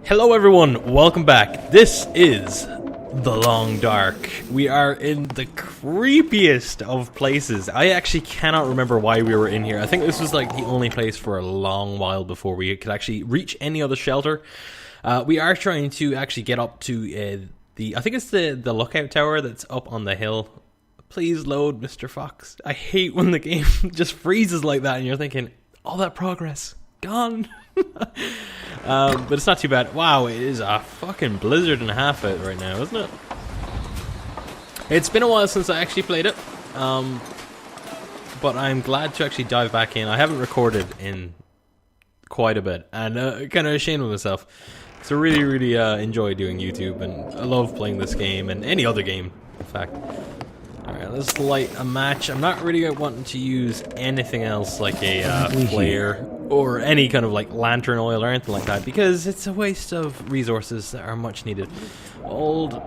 Hello everyone, welcome back. This is The Long Dark. We are in the creepiest of places. I actually cannot remember why we were in here. I think this was like the only place for a long while before we could actually reach any other shelter. We are trying to actually get up to I think it's the lookout tower that's up on the hill. Please load, Mr. Fox. I hate when the game just freezes like that and you're thinking, all that progress, gone. But it's not too bad. Wow, it is a fucking blizzard and a half out right now, isn't it? It's been a while since I actually played it, but I'm glad to actually dive back in. I haven't recorded in quite a bit, and kind of ashamed of myself. So I really enjoy doing YouTube, and I love playing this game, and any other game, in fact. Alright, let's light a match. I'm not really wanting to use anything else like a flare or any kind of like lantern oil or anything like that, because it's a waste of resources that are much needed. Old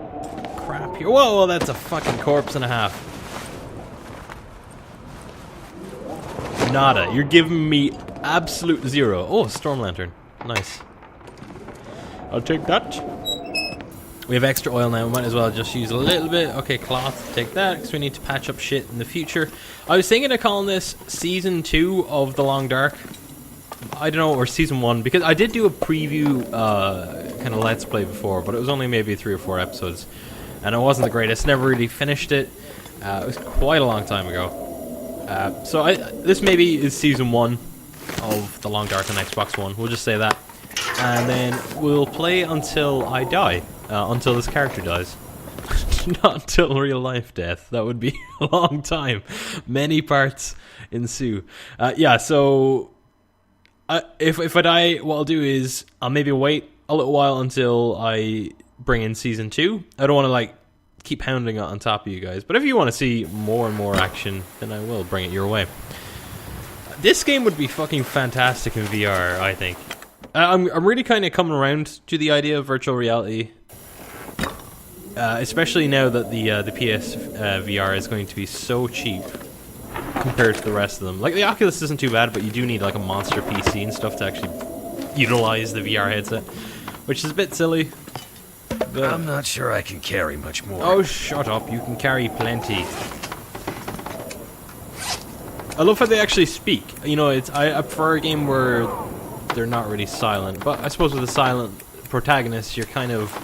crap here. Whoa, that's a fucking corpse and a half. Nada. You're giving me absolute zero. Oh, storm lantern. Nice. I'll take that. We have extra oil now, we might as well just use a little bit. Okay, cloth, take that, because we need to patch up shit in the future. I was thinking of calling this Season 2 of The Long Dark. I don't know, or Season 1, because I did do a preview kind of Let's Play before, but it was only maybe 3 or 4 episodes. And it wasn't the greatest, never really finished it. It was quite a long time ago. So this maybe is Season 1 of The Long Dark on Xbox One, we'll just say that. And then we'll play until I die. Until this character dies. Not until real life death. That would be a long time. Many parts ensue. Yeah, so if I die, what I'll do is I'll maybe wait a little while until I bring in Season 2. I don't want to like keep hounding it on top of you guys. But if you want to see more and more action, then I will bring it your way. This game would be fucking fantastic in VR, I think. I'm really kind of coming around to the idea of virtual reality. Especially now that the PS VR is going to be so cheap compared to the rest of them. Like, the Oculus isn't too bad, but you do need like a monster PC and stuff to actually utilize the VR headset, which is a bit silly. But I'm not sure I can carry much more. Oh, shut up. You can carry plenty. I love how they actually speak. You know, I prefer a game where they're not really silent, but I suppose with a silent protagonist, you're kind of,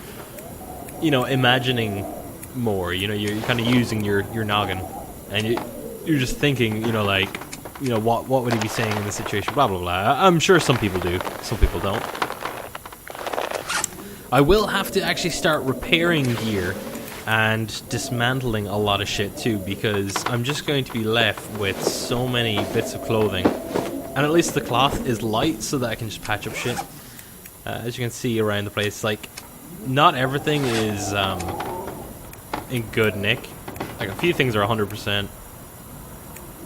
you know, imagining more. You know, you're kind of using your noggin, and you're just thinking, you know, like, you know, what would he be saying in this situation, blah blah blah. I'm sure some people do, some people don't. I will have to actually start repairing gear and dismantling a lot of shit too, because I'm just going to be left with so many bits of clothing. And at least the cloth is light so that I can just patch up shit. As you can see around the place, like, not everything is in good nick. Like, a few things are 100%.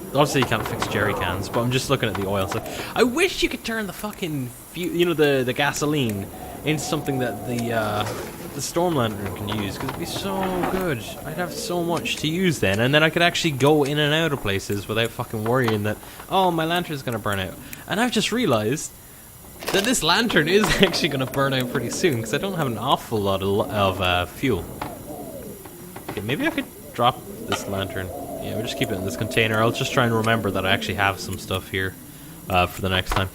Obviously you can't fix jerry cans, but I'm just looking at the oil stuff. I wish you could turn the fucking, you know, the gasoline into something that the storm lantern can use, because it'd be so good. I'd have so much to use then, and then I could actually go in and out of places without fucking worrying that, oh, my lantern's gonna burn out. And I've just realized that this lantern is actually gonna burn out pretty soon, because I don't have an awful lot of fuel. Okay, maybe I could drop this lantern. Yeah, we'll just keep it in this container. I'll just try and remember that I actually have some stuff here for the next time.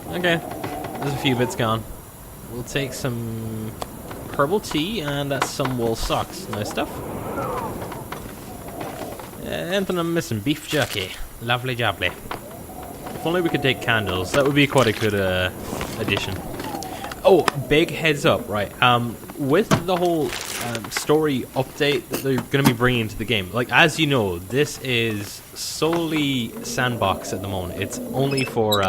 Okay, there's a few bits gone. We'll take some herbal tea and some wool socks. Nice stuff. Anything I'm missing? Beef jerky. Lovely jubbly. If only we could take candles. That would be quite a good addition. Oh, big heads up, right? With the whole story update that they're going to be bringing to the game, like, as you know, this is solely Sandbox at the moment. It's only for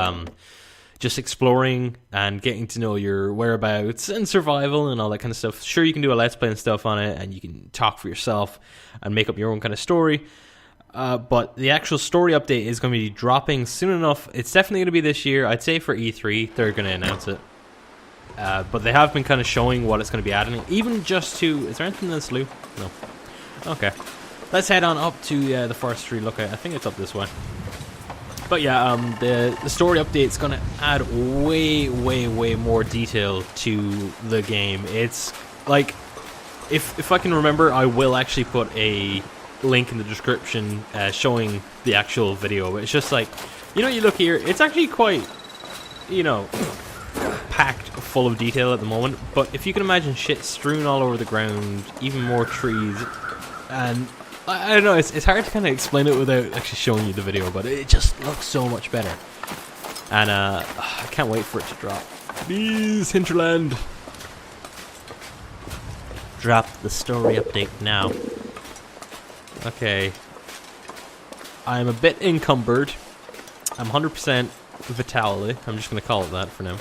just exploring and getting to know your whereabouts and survival and all that kind of stuff. Sure, you can do a Let's Play and stuff on it, and you can talk for yourself and make up your own kind of story. But the actual story update is going to be dropping soon enough. It's definitely going to be this year. I'd say for E3, they're going to announce it. But they have been kind of showing what it's going to be adding. Even just to... Is there anything in this loop? No. Okay. Let's head on up to the forestry lookout. I think it's up this way. But yeah, the story update's gonna add way more detail to the game. It's like, if I can remember, I will actually put a link in the description showing the actual video. It's just like, you look here, it's actually quite, packed full of detail at the moment. But if you can imagine shit strewn all over the ground, even more trees, and I don't know, it's hard to kind of explain it without actually showing you the video, but it just looks so much better. And I can't wait for it to drop. Please, Hinterland, drop the story update now. Okay. I'm a bit encumbered. I'm 100% Vitality. I'm just going to call it that for now.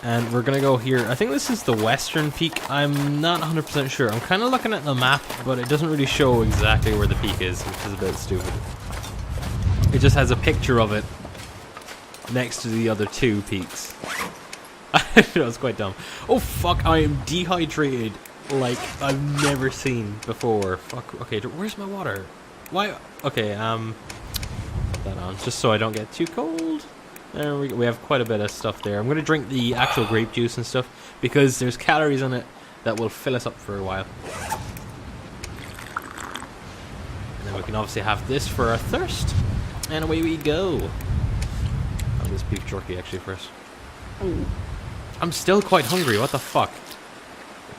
And we're going to go here. I think this is the western peak. I'm not 100% sure. I'm kind of looking at the map, but it doesn't really show exactly where the peak is, which is a bit stupid. It just has a picture of it next to the other two peaks. I know, it's quite dumb. Oh fuck, I am dehydrated like I've never seen before. Fuck, okay, where's my water? Why? Okay, put that on, just so I don't get too cold. There we go. We have quite a bit of stuff there. I'm gonna drink the actual grape juice and stuff, because there's calories in it that will fill us up for a while. And then we can obviously have this for our thirst. And away we go. I'll this beef jerky actually first. Ooh. I'm still quite hungry, what the fuck?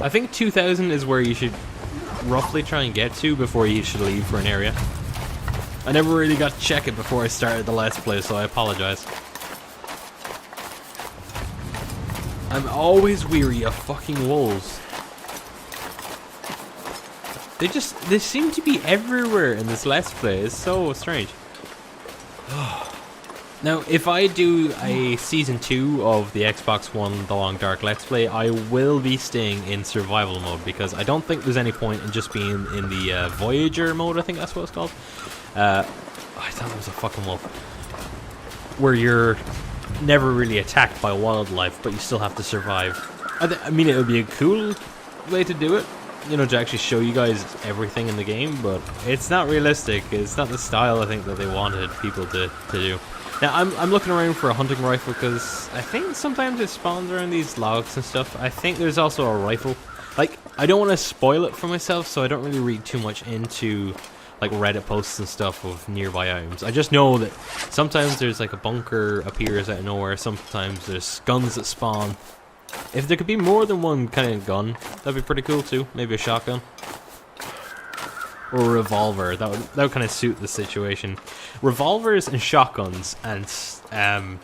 I think 2000 is where you should roughly try and get to before you should leave for an area. I never really got to check it before I started the Let's Play, so I apologize. I'm always weary of fucking wolves. They seem to be everywhere in this Let's Play. It's so strange. Now, if I do a Season 2 of the Xbox One The Long Dark Let's Play, I will be staying in survival mode, because I don't think there's any point in just being in the Voyager mode, I think that's what it's called. I thought it was a fucking wolf. Where you're never really attacked by wildlife, but you still have to survive. I mean, it would be a cool way to do it, to actually show you guys everything in the game, but it's not realistic. It's not the style I think that they wanted people to do. Now, I'm looking around for a hunting rifle, because I think sometimes it spawns around these logs and stuff. I think there's also a rifle. Like, I don't want to spoil it for myself, so I don't really read too much into, like, Reddit posts and stuff of nearby items. I just know that sometimes there's, like, a bunker appears out of nowhere. Sometimes there's guns that spawn. If there could be more than one kind of gun, that'd be pretty cool, too. Maybe a shotgun. Or a revolver. That would kind of suit the situation. Revolvers and shotguns and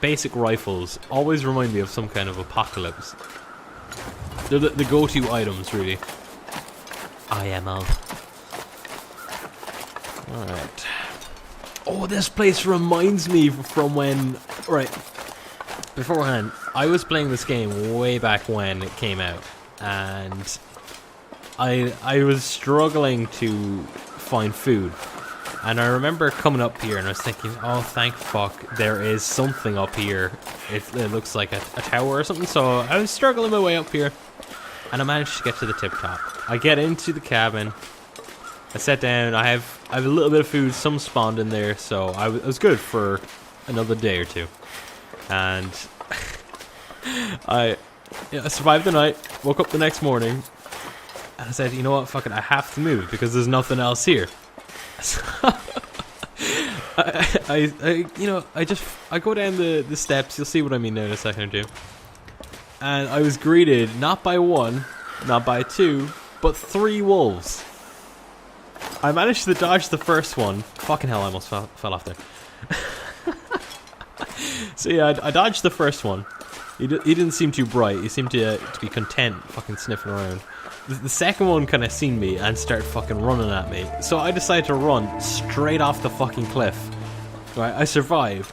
basic rifles always remind me of some kind of apocalypse. They're the go-to items, really. I am of. Alright. Oh, this place reminds me from when... Right. Beforehand, I was playing this game way back when it came out. And I was struggling to find food. And I remember coming up here and I was thinking, oh, thank fuck, there is something up here. It looks like a tower or something. So I was struggling my way up here. And I managed to get to the tip top. I get into the cabin. I sat down. I have a little bit of food. Some spawned in there. So I was good for another day or two. And I survived the night. Woke up the next morning. And I said, you know what, fuck it, I have to move because there's nothing else here. So I go down the steps. You'll see what I mean now in a second or two. And I was greeted not by one, not by two, but 3 wolves. I managed to dodge the first one. Fucking hell, I almost fell off there. So yeah, I dodged the first one. He didn't seem too bright. He seemed to be content fucking sniffing around. The second one kind of seen me and started fucking running at me. So I decided to run straight off the fucking cliff. Right, I survived.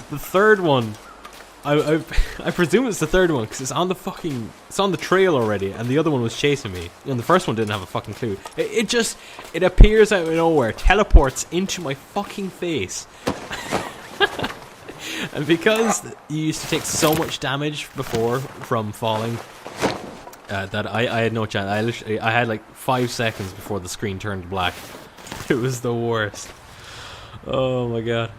The third one, I presume it's the third one because it's on the trail already, and the other one was chasing me. And the first one didn't have a fucking clue. It appears out of nowhere, teleports into my fucking face. And because you used to take so much damage before from falling, that I had no chance. I had like 5 seconds before the screen turned black. It was the worst. Oh my god.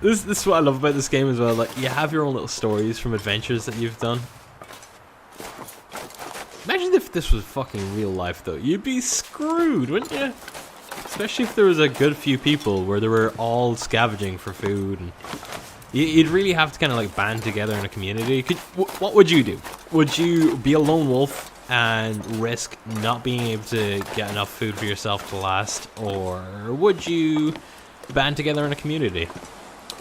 This is what I love about this game as well. Like, you have your own little stories from adventures that you've done. Imagine if this was fucking real life, though. You'd be screwed, wouldn't you? Especially if there was a good few people where they were all scavenging for food. And you'd really have to kind of like band together in a community. What would you do? Would you be a lone wolf and risk not being able to get enough food for yourself to last? Or would you band together in a community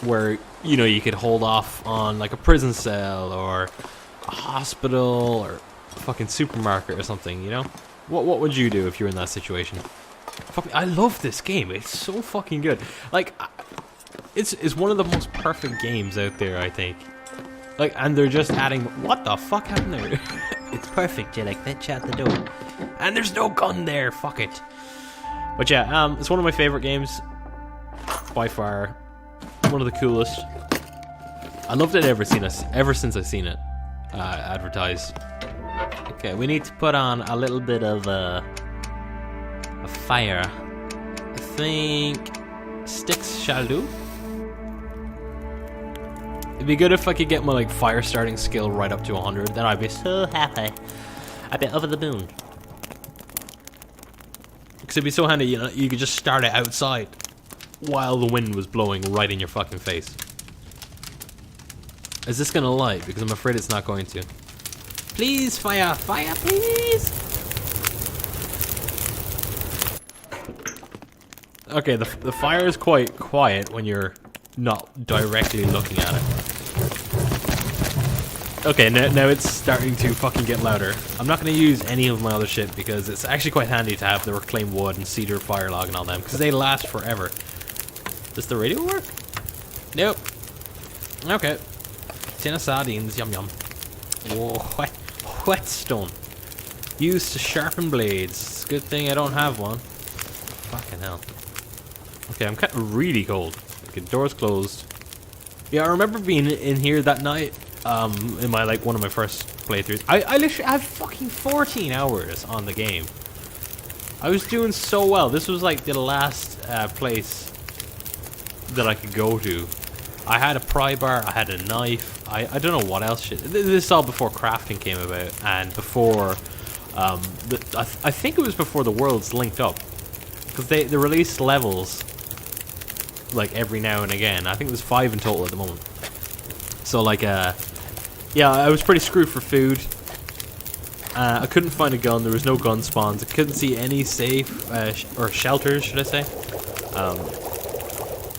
where, you know, you could hold off on like a prison cell or a hospital or a fucking supermarket or something, you know? What would you do if you were in that situation? Fuck, I love this game. It's so fucking good. Like, it's one of the most perfect games out there, I think. Like, and they're just adding... What the fuck happened there? It's perfect, you like that shut the door. And there's no gun there, fuck it. But yeah, it's one of my favorite games. By far. One of the coolest. I loved it ever since I've seen it advertised. Okay, we need to put on a little bit of a fire. I think sticks shall do. It'd be good if I could get my like fire starting skill right up to 100. Then I'd be so happy. I'd be over the moon. Because it'd be so handy, you know, you could just start it outside while the wind was blowing right in your fucking face. Is this gonna light? Because I'm afraid it's not going to. Please, fire! Fire, please! Okay, the fire is quite quiet when you're not directly looking at it. Okay, now it's starting to fucking get louder. I'm not going to use any of my other shit because it's actually quite handy to have the reclaimed wood and cedar fire log and all them, because they last forever. Does the radio work? Nope. Okay. Tin of sardines, yum yum. Whoa, whetstone. Used to sharpen blades. Good thing I don't have one. Fucking hell. Okay, I'm kind of really cold. Okay, door's closed. Yeah, I remember being in here that night. In my one of my first playthroughs. I literally had fucking 14 hours on the game. I was doing so well. This was like the last place that I could go to. I had a pry bar, I had a knife, I don't know what else shit. This is all before crafting came about, and before, I think it was before the worlds linked up. Because they released levels, like, every now and again. I think there's 5 in total at the moment. So, like, yeah, I was pretty screwed for food. I couldn't find a gun, there was no gun spawns, I couldn't see any safe, or shelters, should I say.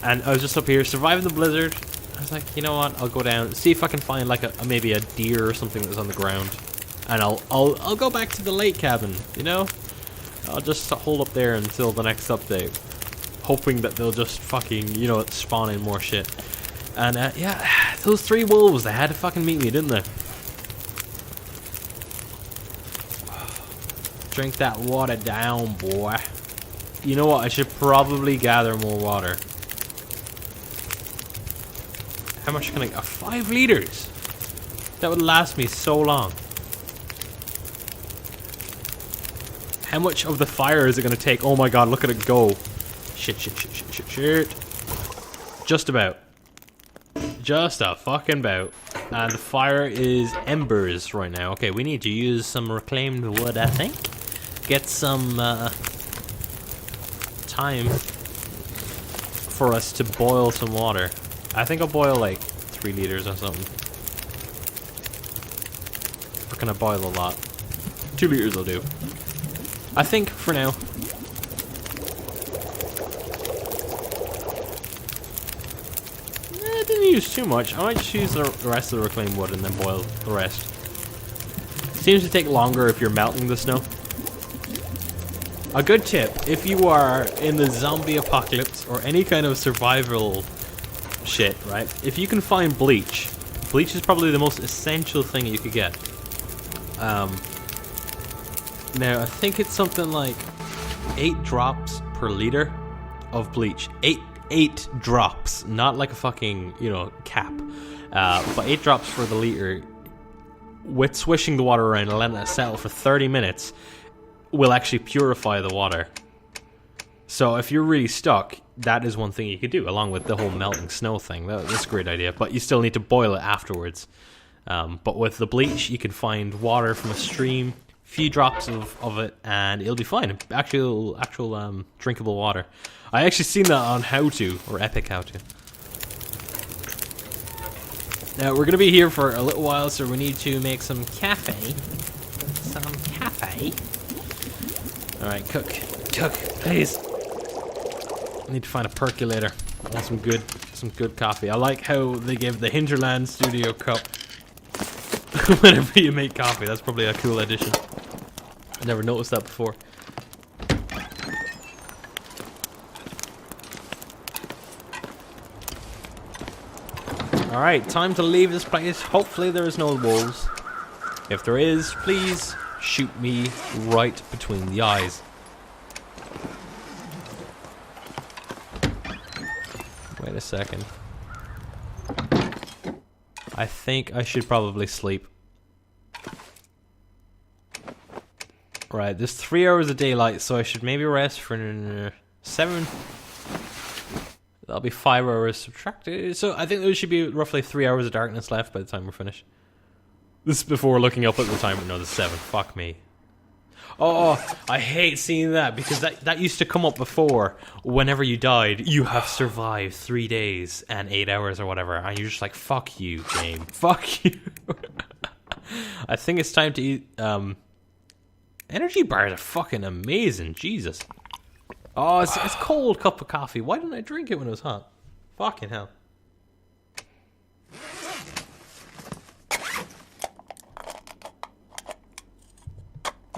And I was just up here surviving the blizzard. I was like, you know what? I'll go down, see if I can find like maybe a deer or something that's on the ground, and I'll go back to the lake cabin. You know, I'll just hold up there until the next update, hoping that they'll just fucking spawn in more shit. And yeah, those 3 wolves, they had to fucking meet me, didn't they? Drink that water down, boy. You know what? I should probably gather more water. How much can I... 5 liters! That would last me so long. How much of the fire is it going to take? Oh my god, look at it go. Shit. Just about. Just a fucking bout. And the fire is embers right now. Okay, we need to use some reclaimed wood, I think. Get some time for us to boil some water. I think I'll boil like 3 liters or something. Or can I boil a lot? 2 liters will do. I think for now. I didn't use too much. I might just use the rest of the reclaimed wood and then boil the rest. Seems to take longer if you're melting the snow. A good tip, if you are in the zombie apocalypse or any kind of survival shit, right? If you can find bleach is probably the most essential thing you could get. Now I think it's something like 8 drops per liter of bleach. 8 drops, not like a fucking cap, but 8 drops for the liter. With swishing the water around and letting it settle for 30 minutes will actually purify the water. So if you're really stuck, that is one thing you could do, along with the whole melting snow thing. That's a great idea, but you still need to boil it afterwards. But with the bleach, you can find water from a stream, few drops of it, and it'll be fine. Actual drinkable water. I actually seen that on How To, or Epic How To. Now, we're going to be here for a little while, so we need to make some cafe. Some cafe. Alright, cook, please. I need to find a percolator. I want some good coffee. I like how they give the Hinterland Studio cup whenever you make coffee. That's probably a cool addition. I never noticed that before. Alright, time to leave this place. Hopefully there is no wolves. If there is, please shoot me right between the eyes. Wait a second. I think I should probably sleep. Right, there's 3 hours of daylight, so I should maybe rest for 7. That'll be 5 hours subtracted. So I think there should be roughly 3 hours of darkness left by the time we're finished. This is before looking up at the timer. No, there's 7. Fuck me. Oh, I hate seeing that, because that used to come up before. Whenever you died, you have survived 3 days and 8 hours or whatever, and you're just like, fuck you, game. Fuck you. I think it's time to eat. Energy bars are fucking amazing. Jesus. Oh, it's cold cup of coffee. Why didn't I drink it when it was hot? Fucking hell.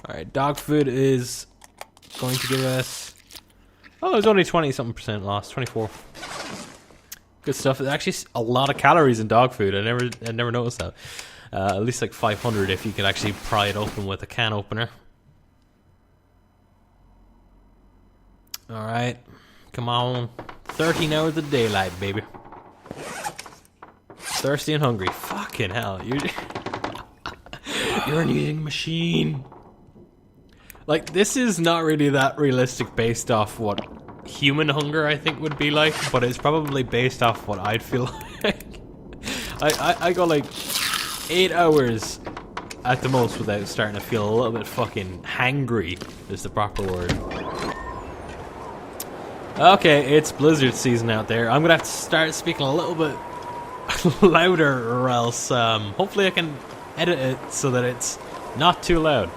Alright, dog food is going to give us... Oh, there's only 20-something% lost. 24. Good stuff. There's actually a lot of calories in dog food. I never noticed that. At least like 500 if you could actually pry it open with a can opener. Alright. Come on. 13 hours of daylight, baby. Thirsty and hungry. Fucking hell. You're an eating machine. Like, this is not really that realistic based off what human hunger, I think, would be like, but it's probably based off what I'd feel like. I go like 8 hours at the most without starting to feel a little bit fucking hangry, is the proper word. Okay, it's blizzard season out there. I'm gonna have to start speaking a little bit louder, or else hopefully I can edit it so that it's not too loud.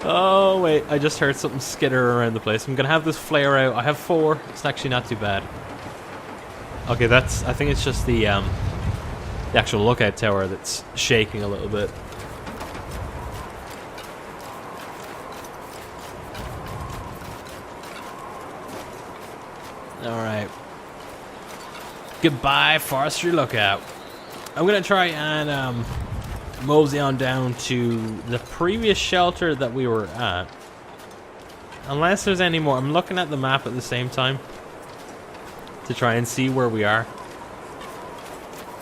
Oh wait, I just heard something skitter around the place. I'm gonna have this flare out. I have 4. It's actually not too bad. Okay, I think it's just the actual lookout tower that's shaking a little bit. Alright. Goodbye, Forestry Lookout. I'm gonna try and mosey on down to the previous shelter that we were at. Unless there's any more. I'm looking at the map at the same time to try and see where we are.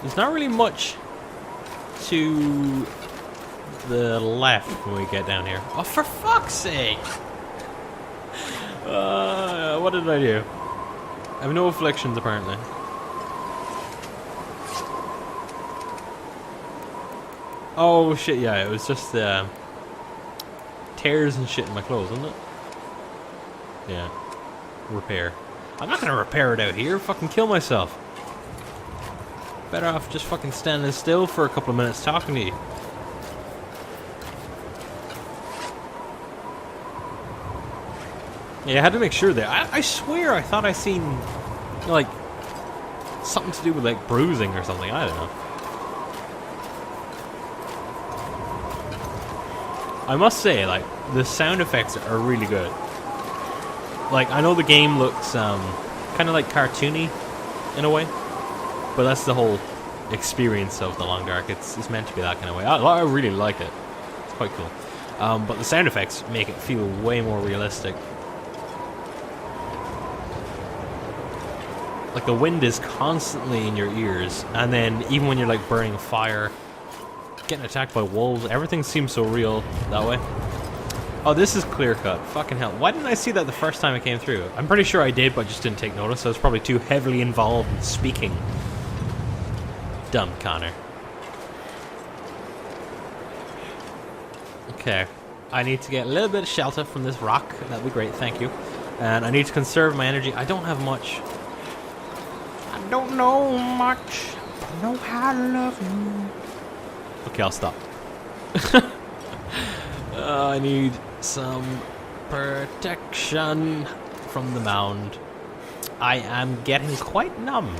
There's not really much to the left when we get down here. Oh, for fuck's sake! What did I do? I have no afflictions, apparently. Oh shit, yeah, it was just tears and shit in my clothes, wasn't it? Yeah. Repair. I'm not gonna repair it out here, fucking kill myself. Better off just fucking standing still for a couple of minutes talking to you. Yeah, I had to make sure there. I swear I thought I seen, like, something to do with, like, bruising or something. I don't know. I must say, like, the sound effects are really good. Like, I know the game looks kind of like cartoony in a way, but that's the whole experience of The Long Dark. It's meant to be that kind of way. I really like it. It's quite cool. But the sound effects make it feel way more realistic. Like, the wind is constantly in your ears, and then even when you're like burning a fire, getting attacked by wolves, everything seems so real that way. Oh, this is clear cut. Fucking hell. Why didn't I see that the first time I came through? I'm pretty sure I did, but I just didn't take notice. I was probably too heavily involved in speaking. Dumb Connor. Okay. I need to get a little bit of shelter from this rock. That'd be great, thank you. And I need to conserve my energy. I don't have much. I don't know much. I know how to love you. Okay, I'll stop. I need some protection from the mound. I am getting quite numb.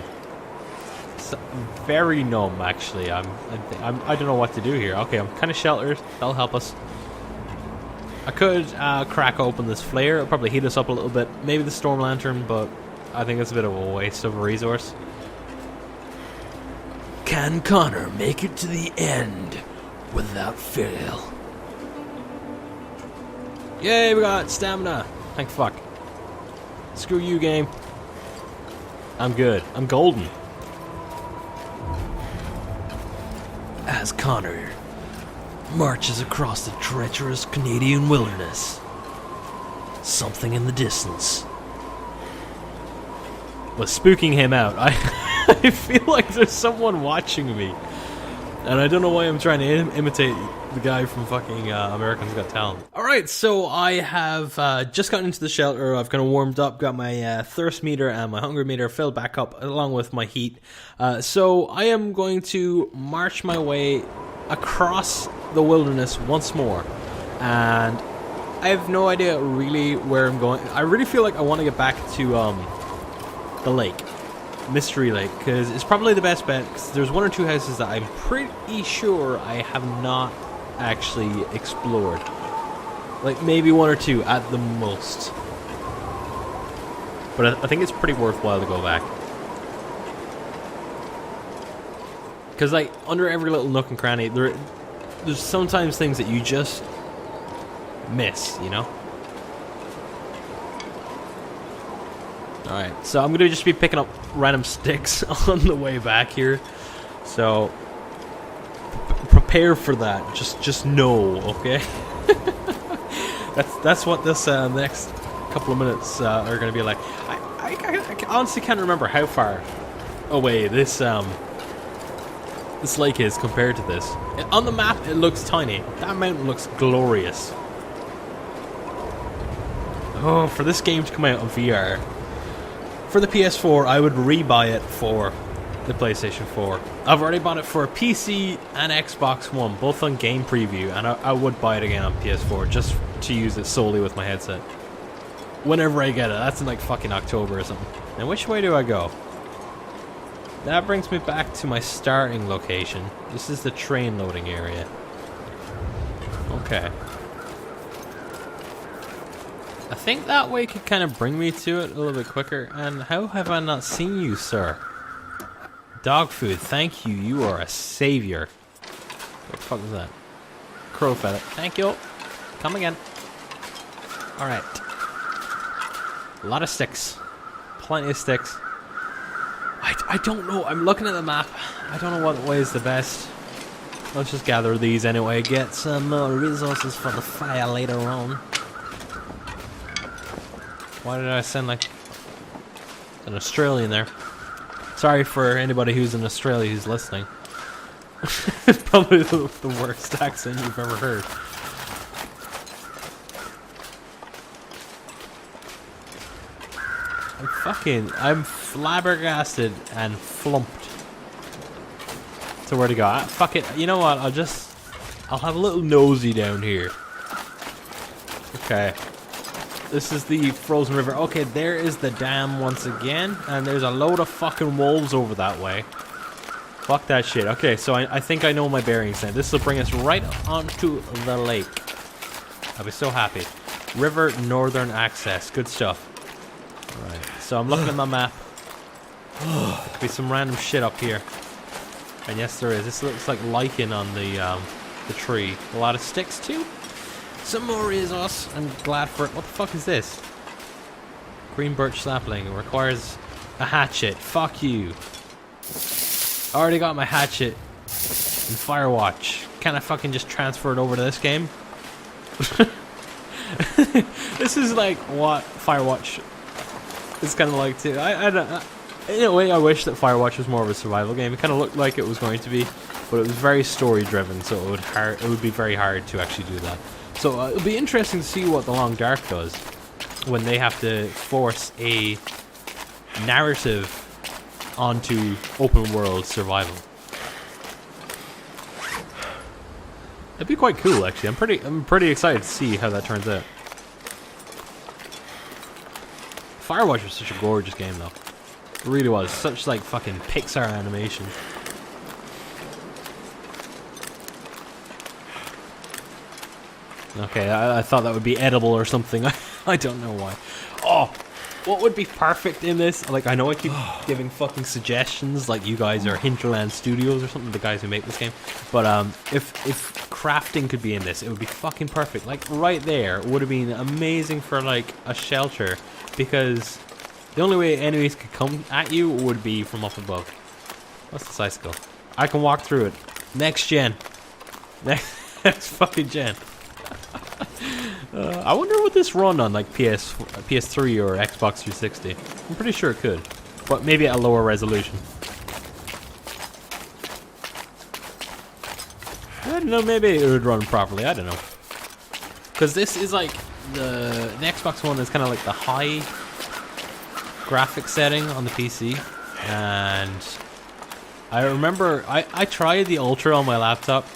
So, very numb, actually. I don't know what to do here. Okay, I'm kind of sheltered. That'll help us. I could crack open this flare. It'll probably heat us up a little bit. Maybe the storm lantern, but I think it's a bit of a waste of a resource. Can Connor make it to the end without fail? Yay, we got stamina. Thank fuck. Screw you, game. I'm good. I'm golden. As Connor marches across the treacherous Canadian wilderness, something in the distance was spooking him out. I feel like there's someone watching me. And I don't know why I'm trying to imitate the guy from fucking American's Got Talent. Alright, so I have just gotten into the shelter. I've kind of warmed up, got my thirst meter and my hunger meter filled back up along with my heat. So I am going to march my way across the wilderness once more. And I have no idea really where I'm going. I really feel like I want to get back to the lake. Mystery Lake, because it's probably the best bet, because there's one or two houses that I'm pretty sure I have not actually explored. Like, maybe one or two at the most. But I think it's pretty worthwhile to go back. Because, like, under every little nook and cranny, there's sometimes things that you just miss, you know? Alright, so I'm going to just be picking up random sticks on the way back here. So, prepare for that. Just know, okay? That's what this next couple of minutes are going to be like. I honestly can't remember how far away this lake is compared to this. On the map, it looks tiny. That mountain looks glorious. Oh, for this game to come out on VR. For the PS4, I would rebuy it for the PlayStation 4. I've already bought it for PC and Xbox One, both on game preview, and I would buy it again on PS4 just to use it solely with my headset. Whenever I get it, that's in like fucking October or something. Now, which way do I go? That brings me back to my starting location. This is the train loading area. Okay. I think that way could kind of bring me to it a little bit quicker. And how have I not seen you, sir? Dog food, thank you. You are a savior. What the fuck was that? Crow fed it. Thank you. Come again. Alright. A lot of sticks. Plenty of sticks. I don't know. I'm looking at the map. I don't know what way is the best. Let's just gather these anyway. Get some resources for the fire later on. Why did I send like an Australian there? Sorry for anybody who's in Australia who's listening. It's probably the worst accent you've ever heard. I'm flabbergasted and flumped to where to go. Fuck it. You know what? I'll have a little nosy down here. Okay. This is the frozen river. Okay, there is the dam once again. And there's a load of fucking wolves over that way. Fuck that shit. Okay, so I think I know my bearings now. This will bring us right onto the lake. I'll be so happy. River northern access. Good stuff. Alright, so I'm looking at my map. There could be some random shit up here. And yes, there is. This looks like lichen on the tree. A lot of sticks too. Some more resource. I'm glad for it. What the fuck is this? Green birch sapling. It requires a hatchet. Fuck you. I already got my hatchet in Firewatch. Can't I fucking just transfer it over to this game? this is like what Firewatch is kind of like too. I don't. In a way, I wish that Firewatch was more of a survival game. It kind of looked like it was going to be, but it was very story driven, so it would be very hard to actually do that. So it'll be interesting to see what The Long Dark does when they have to force a narrative onto open world survival. It'd be quite cool, actually. I'm pretty excited to see how that turns out. Firewatch was such a gorgeous game, though. It really was. Such like fucking Pixar animations. Okay, I thought that would be edible or something. I don't know why. Oh, what would be perfect in this? Like, I know I keep giving fucking suggestions, like you guys are Hinterland Studios or something, the guys who make this game. But if crafting could be in this, it would be fucking perfect. Like right there would have been amazing for like a shelter, because the only way enemies could come at you would be from up above. What's the sicycle? I can walk through it. Next gen. Next fucking gen. I wonder what this run on like PS3 or Xbox 360. I'm pretty sure it could, but maybe at a lower resolution. I don't know. Maybe it would run properly. I don't know. Because this is like the Xbox One is kind of like the high graphic setting on the PC, and I remember I tried the Ultra on my laptop.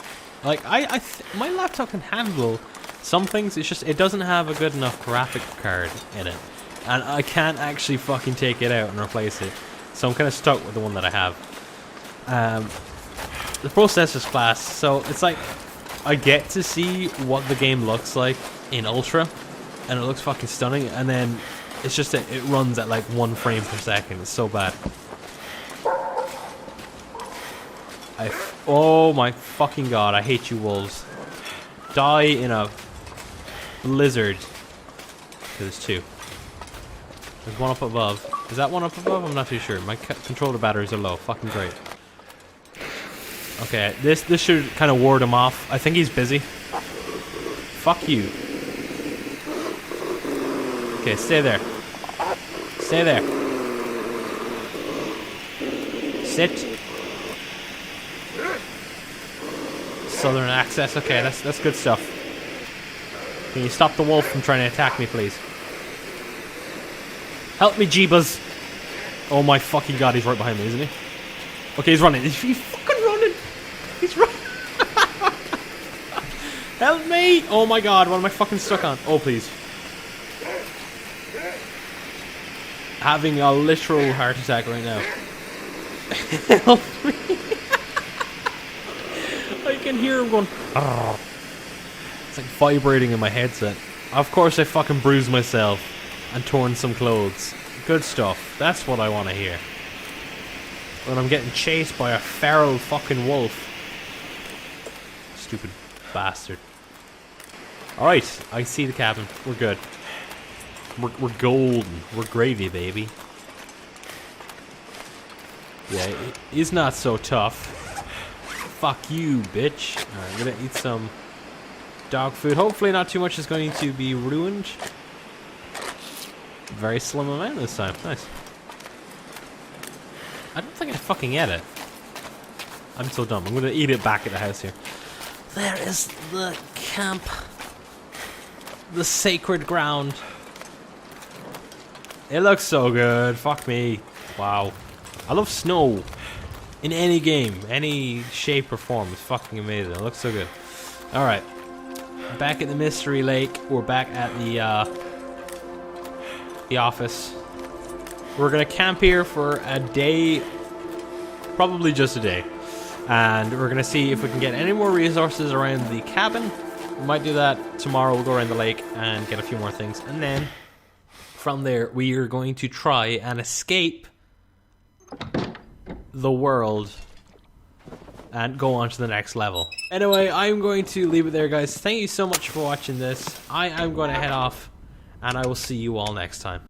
Like my laptop can handle some things. It's just it doesn't have a good enough graphic card in it, and I can't actually fucking take it out and replace it. So I'm kind of stuck with the one that I have. The processor's class, so it's like I get to see what the game looks like in Ultra, and it looks fucking stunning. And then it's just that it runs at like 1 frame per second. It's so bad. Oh my fucking god! I hate you, wolves. Die in a blizzard. Okay, there's 2. There's 1 up above. Is that 1 up above? I'm not too sure. My controller batteries are low. Fucking great. Okay, this should kind of ward him off. I think he's busy. Fuck you. Okay, stay there. Stay there. Sit. Southern access. Okay, that's good stuff. Can you stop the wolf from trying to attack me, please? Help me, Jeebus. Oh my fucking god, he's right behind me, isn't he? Okay, he's running. He's fucking running. He's running. Help me! Oh my god, what am I fucking stuck on? Oh, please. Having a literal heart attack right now. Help me. I can hear him going. Argh. It's like vibrating in my headset. Of course I fucking bruised myself and torn some clothes. Good stuff. That's what I want to hear. When I'm getting chased by a feral fucking wolf. Stupid bastard. Alright, I see the cabin. We're good. We're golden. We're gravy, baby. Yeah, he's not so tough. Fuck you, bitch. Alright, I'm gonna eat some dog food. Hopefully not too much is going to be ruined. Very slim amount this time. Nice. I don't think I fucking ate it. I'm so dumb. I'm gonna eat it back at the house here. There is the camp. The sacred ground. It looks so good. Fuck me. Wow. I love snow. In any game, any shape or form. It's fucking amazing. It looks so good. Alright. Back at the Mystery Lake. We're back at the office. We're gonna camp here for a day. Probably just a day. And we're gonna see if we can get any more resources around the cabin. We might do that tomorrow. We'll go around the lake and get a few more things. And then from there, we are going to try and escape the world and go on to the next level. Anyway, I'm going to leave it there, guys. Thank you so much for watching this. I am going to head off, and I will see you all next time.